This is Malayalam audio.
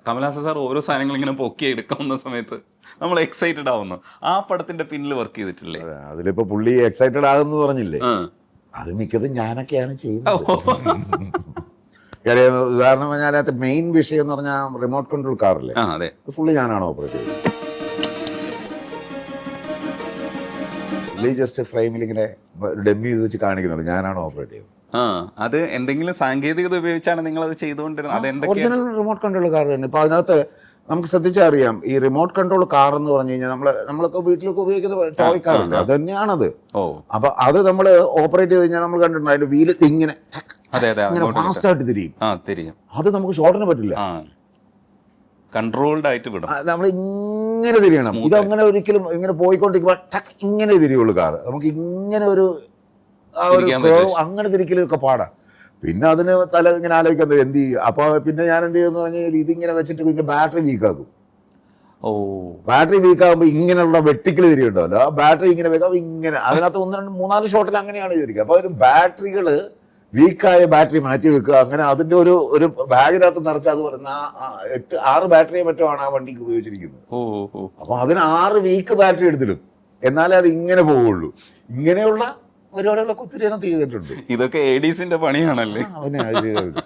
കമലഹാസൻ സാർ ഓരോ സാധനങ്ങൾ ഇങ്ങനെ പൊക്കി എടുക്കാവുന്ന സമയത്ത് നമ്മൾ എക്സൈറ്റഡ് ആവുന്നു. ആ പടത്തിന്റെ പിന്നിൽ വർക്ക് ചെയ്തിട്ടില്ലേ? അതിലിപ്പോ പുള്ളി എക്സൈറ്റഡ് ആകുന്നു പറഞ്ഞില്ലേ, ആ. അത് മിക്കതും ഞാനൊക്കെയാണ് ചെയ്യുന്നത്. കാര്യം ഉദാഹരണം പറഞ്ഞാൽ അതിനകത്ത് മെയിൻ വിഷയം എന്ന് പറഞ്ഞാൽ റിമോട്ട് കൺട്രോൾ കാറില്ലേ, ആ അതെ. അത് ഫുള്ളി ഞാനാണ് ഓപ്പറേറ്റ് ചെയ്തത്. പുള്ളി ജസ്റ്റ് ഫ്രെയിമിൽ ഇങ്ങനെ ഡെമ്മി ചെയ്ത് വെച്ച് കാണിക്കുന്നുള്ളൂ, ഞാനാണ് ഓപ്പറേറ്റ് ചെയ്തത്. ആ അത് എന്തെങ്കിലും സാങ്കേതികത ഉപയോഗിച്ചാണ് നിങ്ങൾ അത് ചെയ്തുകൊണ്ടിരുന്നത്? അതെന്തൊക്കെയാണ്? ഒറിജിനൽ റിമോട്ട് കൺട്രോൾ കാർ തന്നെ. ഇപ്പൊ അതിനകത്ത് നമുക്ക് ശ്രദ്ധിച്ചാൽ അറിയാം, ഈ റിമോട്ട് കൺട്രോൾ കാർ എന്ന് പറഞ്ഞു കഴിഞ്ഞാൽ നമ്മളൊക്കെ വീട്ടിലൊക്കെ ഉപയോഗിക്കുന്ന ടോയ് കാറില്ല, അത് തന്നെയാണത്. ഓ, അപ്പൊ അത് നമ്മൾ ഓപ്പറേറ്റ് ചെയ്ത് കഴിഞ്ഞാൽ നമ്മൾ കണ്ടിട്ടുണ്ട് അതിന്റെ വീല് ഇങ്ങനെ ഇങ്ങനെ ഫാസ്റ്റ് ആയിട്ട് തിരിയും. ആ തിരിയും. അത് നമുക്ക് ഷോർട്ടിന് പറ്റില്ല, കൺട്രോൾഡ് ആയിട്ട് വിടും. നമ്മൾ ഇങ്ങനെ തിരിയണം. ഇതങ്ങനെ ഒരിക്കലും ഇങ്ങനെ പോയിക്കൊണ്ടിരിക്കുമ്പോൾ ടക്ക് ഇങ്ങനെ തിരിയുള്ളൂ കാർ. നമുക്ക് ഇങ്ങനെ ഒരു അങ്ങനെ തിരിക്കലൊക്കെ പാടാം. പിന്നെ അതിന് തല ഇങ്ങനെ ആലോചിക്കാൻ എന്ത് ചെയ്യും. അപ്പോൾ പിന്നെ ഞാൻ എന്ത് ചെയ്യുന്നു പറഞ്ഞാൽ ഇതിങ്ങനെ വെച്ചിട്ട് ഇതിന്റെ ബാറ്ററി വീക്കാക്കും. ഓ, ബാറ്ററി വീക്കാകുമ്പോൾ ഇങ്ങനെയുള്ള വെട്ടിക്കൽ തിരിയുണ്ടല്ലോ, ആ ബാറ്ററി ഇങ്ങനെ വെക്കാകുമ്പോൾ ഇങ്ങനെ അതിനകത്ത് 1, 2, 3, 4 ഷോട്ടിൽ അങ്ങനെയാണ് ചെയ്തിരിക്കുക. അപ്പോൾ ഒരു ബാറ്ററികൾ വീക്കായ ബാറ്ററി മാറ്റി വെക്കുക. അങ്ങനെ അതിന്റെ ഒരു ബാഗിനകത്ത് നിറച്ച് അത് പറയുന്ന 6 ബാറ്ററിയെ മറ്റുമാണ് ആ വണ്ടിക്ക് ഉപയോഗിച്ചിരിക്കുന്നത്. അപ്പൊ അതിന് 6 വീക്ക് ബാറ്ററി എടുത്തിടും, എന്നാലേ അത് ഇങ്ങനെ പോവുള്ളൂ. ഇങ്ങനെയുള്ള പരിപാടികളൊക്കെ ഒത്തിരി ചെയ്തിട്ടുണ്ട്. ഇതൊക്കെ ADCന്റെ പണിയാണല്ലേ? അവനെ അത് ചെയ്തിട്ടുണ്ട്.